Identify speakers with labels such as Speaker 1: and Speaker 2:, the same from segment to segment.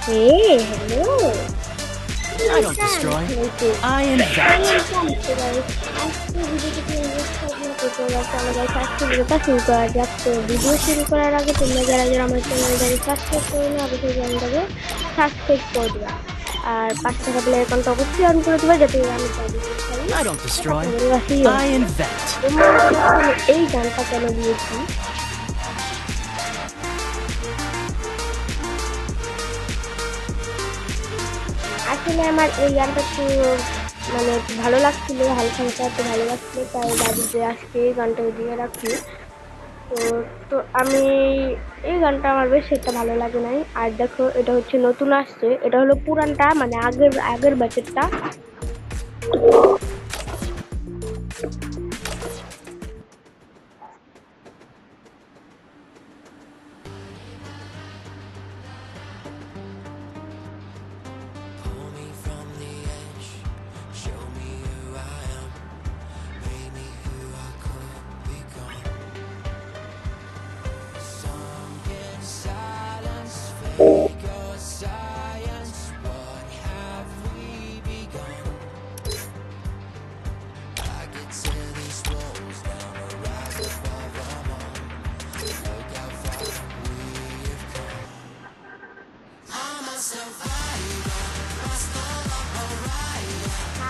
Speaker 1: Hey, hello.
Speaker 2: I don't destroy. I invent.
Speaker 1: Video শুরু করার আগে তোমরা যারা যারা আমার চ্যানেলটাকে সাবস্ক্রাইব করে নি অবশ্যই চ্যানেলটাকে সাবস্ক্রাইব করে দিবা আর পাশে থাকা বেল আইকনটা অবশ্যই অন করে দিবা যাতে আমি
Speaker 2: I don't destroy. I invent.
Speaker 1: এই গানটা কেন দিয়েছি আসলে আমার এই গানটা একটু মানে ভালো লাগছিল হালকা হালকা একটু ভালো লাগছিল তাই ভাবছি আজকে এই গানটা দিয়ে রাখি তো তো আমি এই গানটা আমার বেশ একটা ভালো লাগে নাই আর দেখো এটা হচ্ছে নতুন আসছে এটা হলো পুরানটা মানে আগের আগের ব্যাচেরটা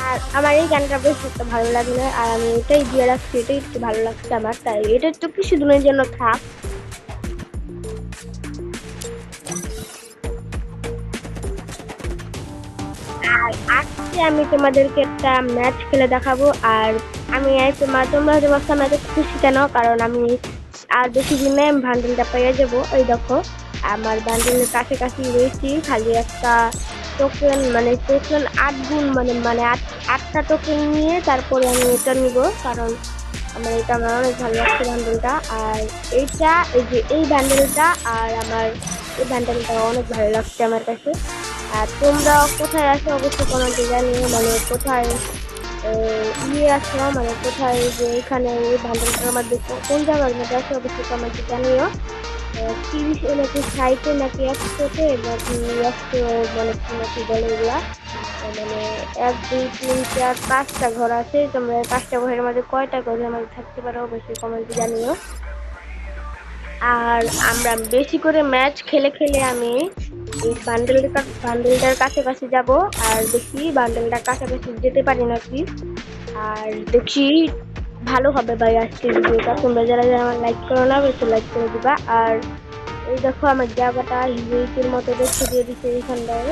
Speaker 1: আর আমার এই গানটা বেশ একটা ভালো লাগে না আর আমি এটাই দিয়ে রাখছি এটাই একটু ভালো লাগছে আমার তাই এটা একটু কিছুদিনের জন্য থাক আর আজকে আমি তোমাদেরকে একটা ম্যাচ খেলে দেখাবো আর আমি তোমরা হয়তো ভাবছো আমি এত খুশি কেন কারণ আমি আর বেশি দিনে বান্ডেলটা পেয়ে যাবো এই দেখো আমার বান্ডেলের কাছাকাছি রয়েছি খালি একটা টোকেন মানে টোকেন 8 গুণ মানে আটটা টোকেন নিয়ে তারপরে আমি এটা নিব কারণ আমার অনেক ভালো লাগছে বান্ডেলটা আর এইটা এই যে এই বান্ডেলটা আর আমার এই বান্ডেলটা অনেক ভালো লাগছে আমার কাছে আর তোমরা কোথায় আছো অবশ্যই কমেন্টে জানিও মানে কোথায় আছো মানে কোথায় যে এখানে এই বান্ডেলটার মধ্যে কোন জায়গার মধ্যে আছে অবশ্যই কমেন্টে জানিও 30 নাকি 60 নাকি 100-তে একশো মানে কি নাকি বলে এগুলা মানে 1 2 3 4 5টা ঘর আছে তোমরা 5টা ঘরের মধ্যে কয়টা ঘরের মধ্যে থাকতে পারো অবশ্যই কমেন্টে জানিও আর আমরা বেশি করে ম্যাচ খেলে খেলে আমি এই বান্ডেলটার কাছাকাছি যাব আর দেখি বান্ডেলটার কাছাকাছি যেতে পারি নাকি আর দেখি ভালো হবে ভাই আজকের ভিডিওটা তোমরা যারা যারা আমার লাইক করো না অবশ্যই লাইক করে দিবা আর এই দেখো আমার জায়গাটা হিরোইকের মতো দেখতে দিয়ে দিচ্ছে এইখানটায়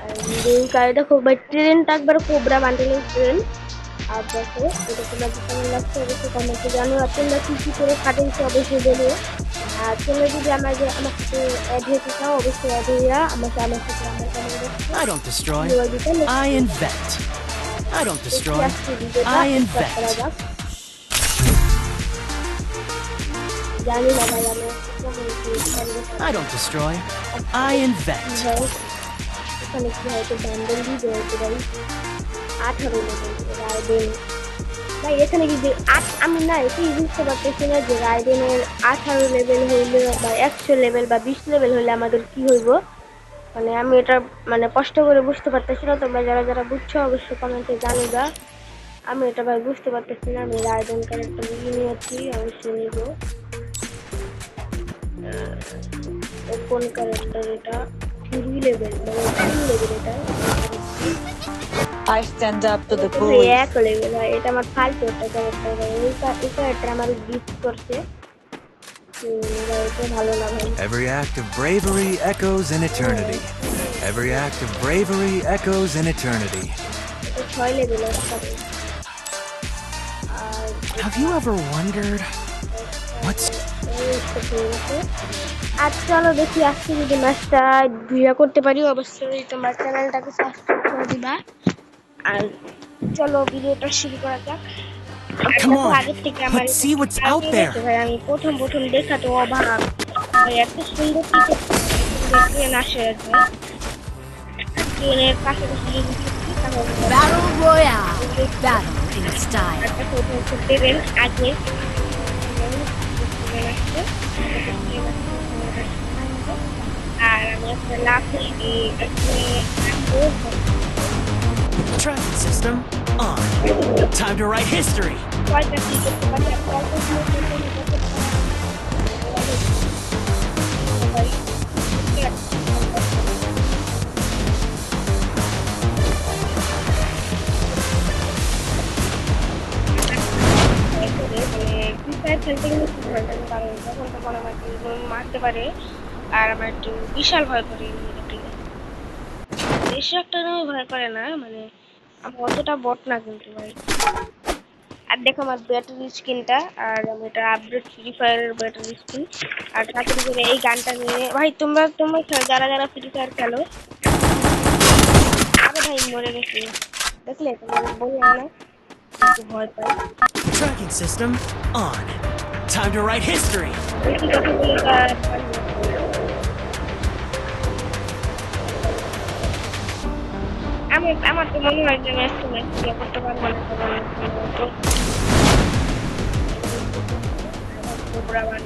Speaker 1: আর হিরোইকা দেখো ভাই ট্রেনটা একবার কোবরা বান্ডেলের ট্রেন আর দেখো এটা তোমার কেমন লাগছে অবশ্যই কমেন্টে জানো আর তোমরা কি করে কাটিয়েছো অবশ্যই বলো আর তোমরা যদি আমাকে অ্যাড হতে চাও অবশ্যই অ্যাড হইয়া আমার সাথে আমার
Speaker 2: I don't destroy. I invent. I don't destroy. I invent.
Speaker 1: জানি না ভাই আমি
Speaker 2: I don't destroy. I invent.
Speaker 1: এখানে কি হয়তো বান্ডেল দিয়ে দেওয়া ভাই 18 লেভেল রাইডেন ভাই এখানে কি যে আমি না এটাই বুঝতে পারতেছি না যে রাইডেনের 18 লেভেল হইলে বা 100 লেভেল বা 20 লেভেল হইলে আমাদের কি হইব মানে আমি এটা মানে কষ্ট করে বুঝতে পারতেছি না তোমরা যারা যারা বুঝছো অবশ্যই কমেন্টে জানিবা আমি এটা ভাই বুঝতে পারতেছি না আমি রাইডেন ক্যারেক্টার নিয়েছি অবশ্যই নিব কোন ক্যারেক্টার এটা 3 লেভেল মানে 3 লেভেল এটা
Speaker 3: I stand up to the police.
Speaker 1: এক লেভেল এটা আমার ফালতু একটা ক্যারেক্টার এই ক্যারেক্টার আমার গিফট করছে এটা ভালো না ভাই
Speaker 4: Every act of bravery echoes in eternity. Every act of bravery echoes in eternity.
Speaker 1: এটা 6 level
Speaker 2: Have you ever wondered what's
Speaker 1: আর চলো দেখি আজকে যদি ম্যাচটা ভিডিও করতে পারি অবশ্যই তোমার চ্যানেলটাকে সাবস্ক্রাইব করে দিবা আর চলো ভিডিওটা শুরু করা যাক
Speaker 2: Come on, let's see what's out there.
Speaker 1: আমি প্রথম দেখা তো অবাক এত সুন্দর ট্রেন আসে ট্রেনের পাশাপাশি
Speaker 5: Battle Royale. Battle in style.
Speaker 1: Train আগে আর আর আমি একটা লাফি
Speaker 2: Tracking system on. Time to write history.
Speaker 1: কয়টা কি করতে পারি আর কয়টা কি করতে পারি ফ্রি ফায়ার খেলতে গেলে খুব ভয় লাগে কারণ তখন তখন আমাকে মারতে পারে আর আমার একটু বিশাল ভয় করে বেশি একটা নয় ভয় করে না মানে আমার অতটা বট না কিন্তু ভাই আর দেখো আমার ব্যাটারি স্কিনটা আর আমি এটা আপডেট ফ্রি ফায়ারের ব্যাটারি স্কিন আর তারপরে করে এই গানটা নিয়ে ভাই তোমরা তোমরা যারা যারা ফ্রি ফায়ার খেলো আরে ভাই মরে গেছি দেখলে তোমার বললাম না একটু ভয় পাই
Speaker 2: Tracking system on. Time to write history.
Speaker 1: বেশি কথা বলে তার আমার তো মনে হয় যে ম্যাচ করতে পারবো না তো কোবরা বান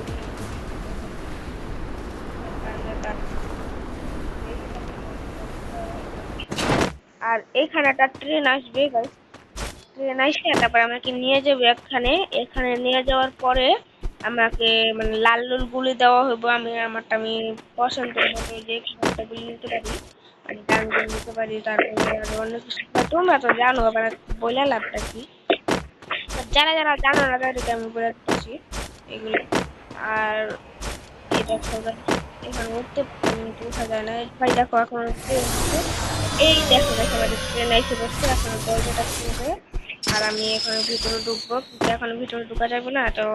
Speaker 1: আর এইখানে একটা ট্রেন আসবে গাইস ট্রেন আসে তারপর আমাকে নিয়ে যাবে এখানে নিয়ে যাওয়ার পরে আমাকে মানে লাল লাল গুলি দেওয়া হবে আমি পছন্দ মতো যে একটা গুলি নিতে পারি আমি গানগুলো নিতে পারি তারপরে আরো অনেক কিছু তোমরা তো জানো আবার বলে লাভটা কি যারা যারা জানো না তাদেরকে আমি বলে দিচ্ছি এগুলো আর এটা সবাই এখানে উঠা যায় না ভাই দেখো এখন এই দেখো দেখো ট্রেন এসে বসছে এখন দরজাটা খুলবে আর আমি এখানে ভিতরে ঢুকবো কিন্তু এখন ভিতরে ঢুকা যাবে না তো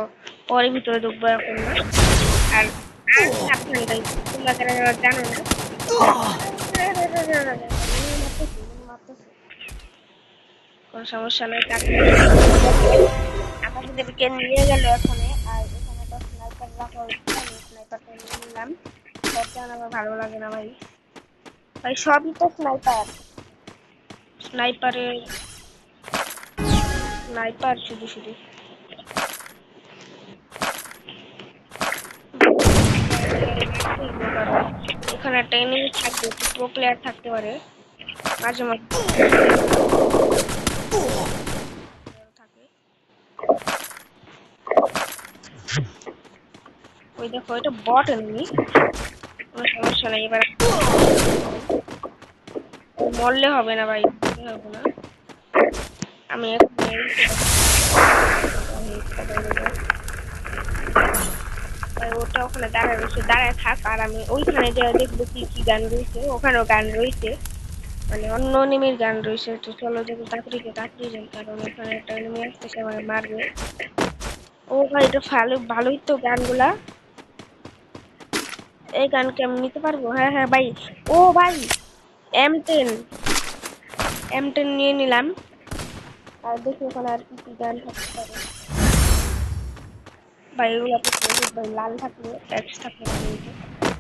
Speaker 1: পরে ভিতরে ঢুকবো এখন না আর সাবধানে গাইস তোমরা যারা যারা জানো না কোনো সমস্যা নেই আমাদেরকে নিয়ে গেল এখানে আর এখানে তো স্নাইপার রাখা হচ্ছে আমি স্নাইপারটা নিয়ে নিলাম সবটা আমার ভালো লাগে না ভাই ভাই সবই তো স্নাইপার শুধু শুধু এখানে একটা এনিমি থাকবে প্রো প্লেয়ার থাকতে পারে মাঝে মাঝে থাকে ওই দেখো এটা বট এনিমি কোনো সমস্যা নেই এবার মরলে হবে না ভাই হবে না আমি এখন ওটা ওখানে দাঁড়ায় থাক আর আমি ওইখানে যে দেখবো কি কি গান রয়েছে ওখানেও গান রয়েছে মানে অন্য এনিমির গান রয়েছে তো চলো দেখো তাড়াতাড়ি যাই কারণ ওখানে একটা এনিমি আসতেছে আমাকে মারবে ও ভাই এটা ভালোই তো গানগুলা এই গানকে আমি নিতে পারবো হ্যাঁ হ্যাঁ ভাই ও ভাই M10 নিয়ে নিলাম আর দেখি ওখানে আর কি কি গান থাকতে পারে ভাই এগুলো তো ভাই লাল থাকলে ট্যাক্স থাকলে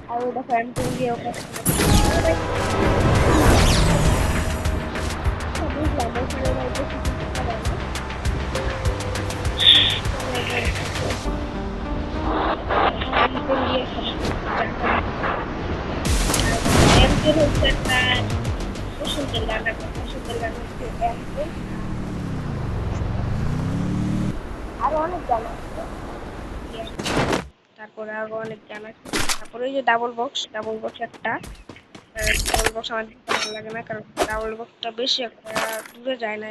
Speaker 1: আর ওই দেখো M10 দিয়ে ওকে বুঝলাম ওখানে ভাই দেখি M10 দিয়ে M10 হচ্ছে একটা পছন্দের গান হচ্ছে M10 আরো অনেক গান আছে তারপরে আরো অনেক গান আছে তারপরে ওই যে ডাবল বক্স একটা ডাবল বক্স আমার ভালো লাগে না কারণ ডাবল বক্সটা বেশি একটা দূরে যায় না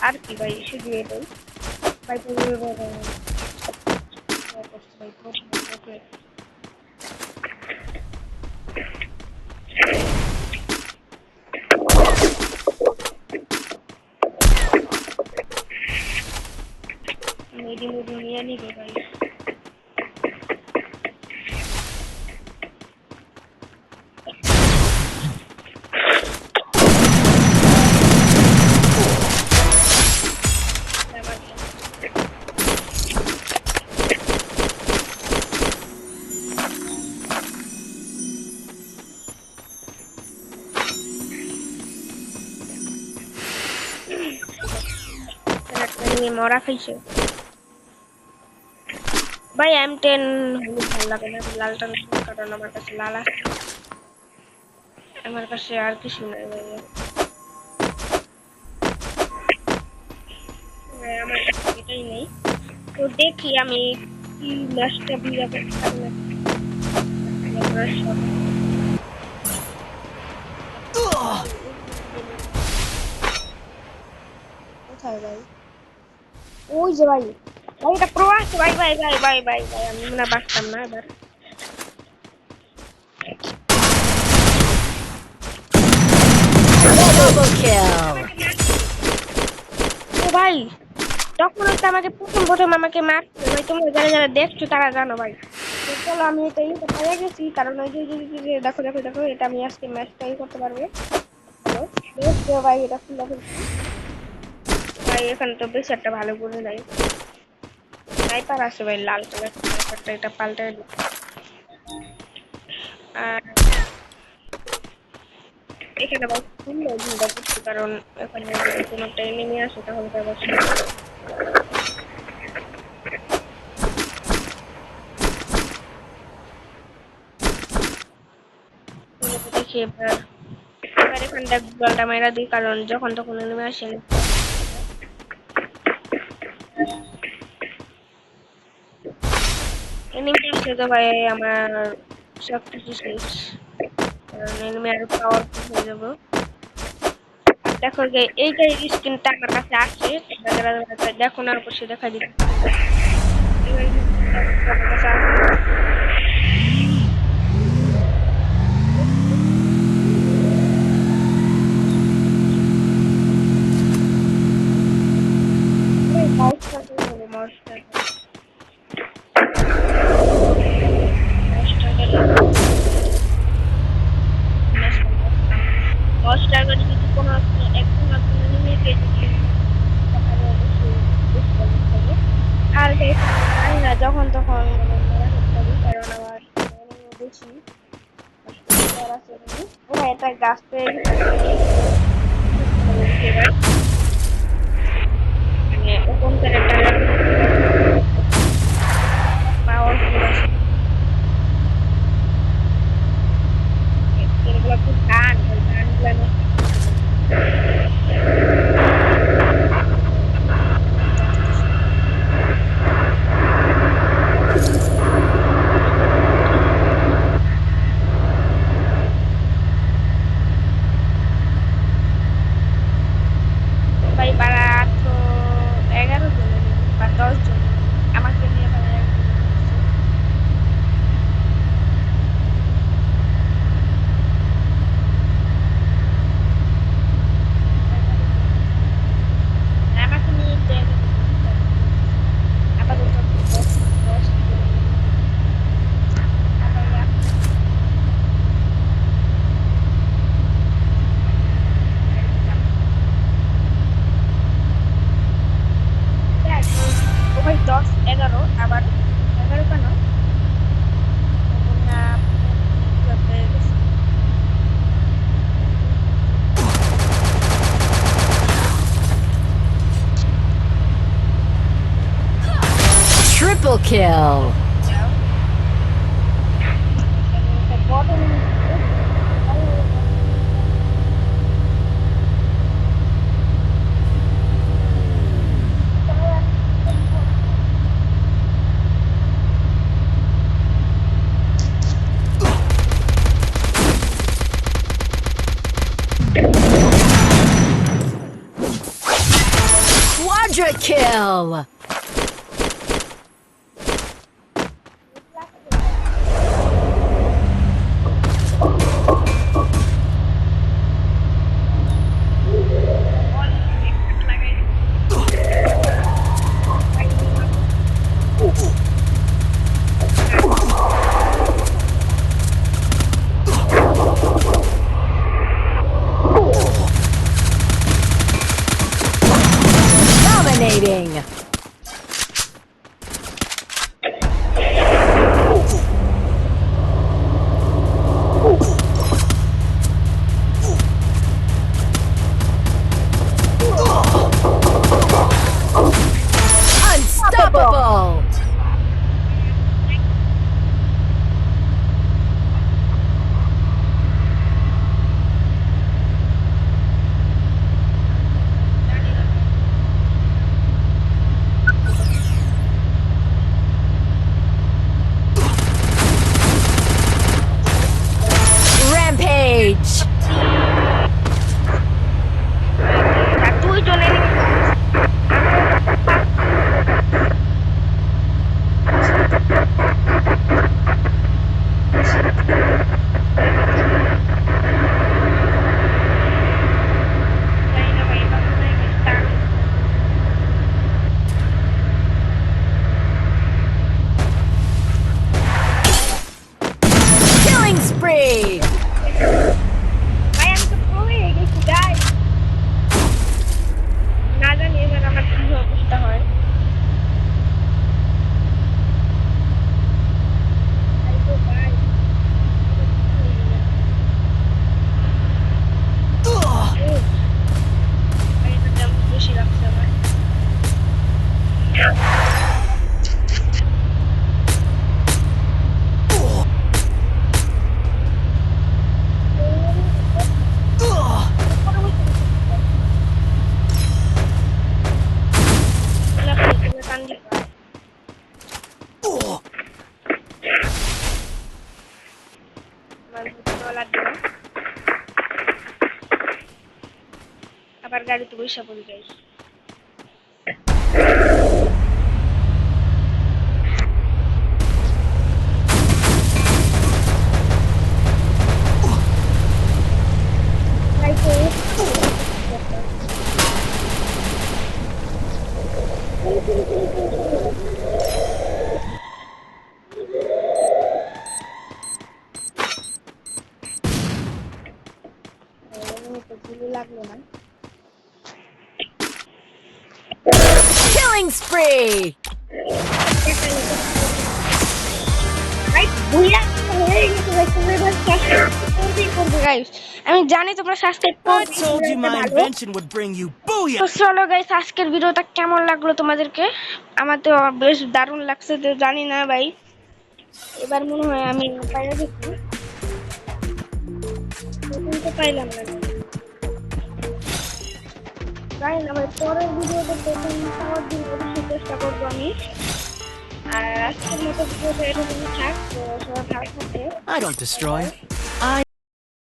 Speaker 1: আর কি ভাই শুধু এটাই ভাই মেডি নিয়ে নিবে ভাই মরা খাইছে ভাই M10 হলুদ ভালো লাগে না, লালটা নেব, কারণ আমার কাছে লাল আছে, আমার কাছে আর কিছু নেই ভাই। ভাই, আমার কাছে এটাই নেই। তো দেখি আমি কি ম্যাচটা বিয়ে করতে পারি না। কোথায় ভাই? ওই যে ভাই, ভাই এটা প্রো আছে ভাই ভাই ভাই ভাই ভাই ভাই, আমি মনে হয় বাঁচতাম না এবার।
Speaker 5: Double kill.
Speaker 1: ও ভাই, তখন হচ্ছে আমাকে প্রথম প্রথম আমাকে মারছে ভাই, তোমরা যারা যারা দেখছো তারা জানো ভাই। তো চলো আমি এটা ইয়ে পেয়ে গেছি, কারণ ওই যে দেখো দেখো দেখো, এটা আমি আজকে ম্যাচটা করতে পারবো। হ্যালো, দেখো ভাই, এটা খুলে ফেলছি ভাই, এখানে তো বেশ একটা ভালো করে নাই, স্নাইপার আছে ভাই, লাল কালার স্নাইপারটা, এটা পাল্টাই দিই। আর এখানে আবার খুললে ভিড়টা করছি, কারণ এখানে যদি কোনো একটা এনিমি আসে তাহলে তো আবার দেখি এবার। এবার এখানটা গুগলটা মেরা দিই, কারণ যখন তখন এনিমি আসে। এনিমি আসলে তো ভাই আমার সব কিছু শেষ, কারণ এনিমি আরো পাওয়ারফুল হয়ে যাবো। আর দেখো যে এই যে স্ক্রিনটা আমার কাছে আসছে, তোমরা যারা যারা দেখো না অবশ্যই দেখা দিতে। এই স্ক্রিনটা আমার কাছে আসছে। ভাই মাউসটা গেল, মাউসটা মাউসটা যদি কোনো একদম আপনি এনিমিকে যদি তাহলে অবশ্যই বুঝতে পারবে। আর জানি না যখন তখন মারা খেতে পারি, কারণ আমার enemy বেশি আর আছে enemy। ও ভাই, এটা গাছে মানে ওপেন ক্যারেক্টার পাওয়ারফুল আছে, এগুলো খুব গান, ওই গানগুলো ভাই মাত্র 11 জন বা 10 জন আমাকে নিয়ে ভাই একজন আছে। আমাকে নিয়ে তো 11 জন আপাতত 10 জন। আবার ও ভাই 10 11 আবার 11 কেন না, হয়ে গেছে।
Speaker 5: Triple kill. Quadra kill. Dominating.
Speaker 1: জানি না ভাই, এবার মনে হয় বেশ টান।
Speaker 5: Killing spree!
Speaker 1: ভাই আমি তো pro হয়ে গেছি গাই। না জানি এবার আমার কি অবস্থা হয়। ভাই গো ভাই, উফ, ভাই এটা damage বেশি লাগছে আমার। আবার গাড়িতে বসে পড়ে যাই। লাগলো না।
Speaker 5: Killing spree!
Speaker 1: আমি জানি তোমরা subscribe
Speaker 2: I told you my invention would bring you booyah!
Speaker 1: তো চলো গাইস, আজকের ভিডিওটা কেমন লাগলো তোমাদেরকে? আমার তো বেশ দারুণ লাগছে, তো জানি না ভাই, এবার মনে হয় আমি পাইয়া গেছি। প্রথম তো পাইলাম না, জানি না ভাই, পরের ভিডিওতে প্রথম পাওয়ার জন্য অবশ্যই চেষ্টা করবো আমি। আর আজকের মতো ভিডিওটা এরকমই থাক, তো সবাই ভালো থাকে।
Speaker 2: I don't destroy.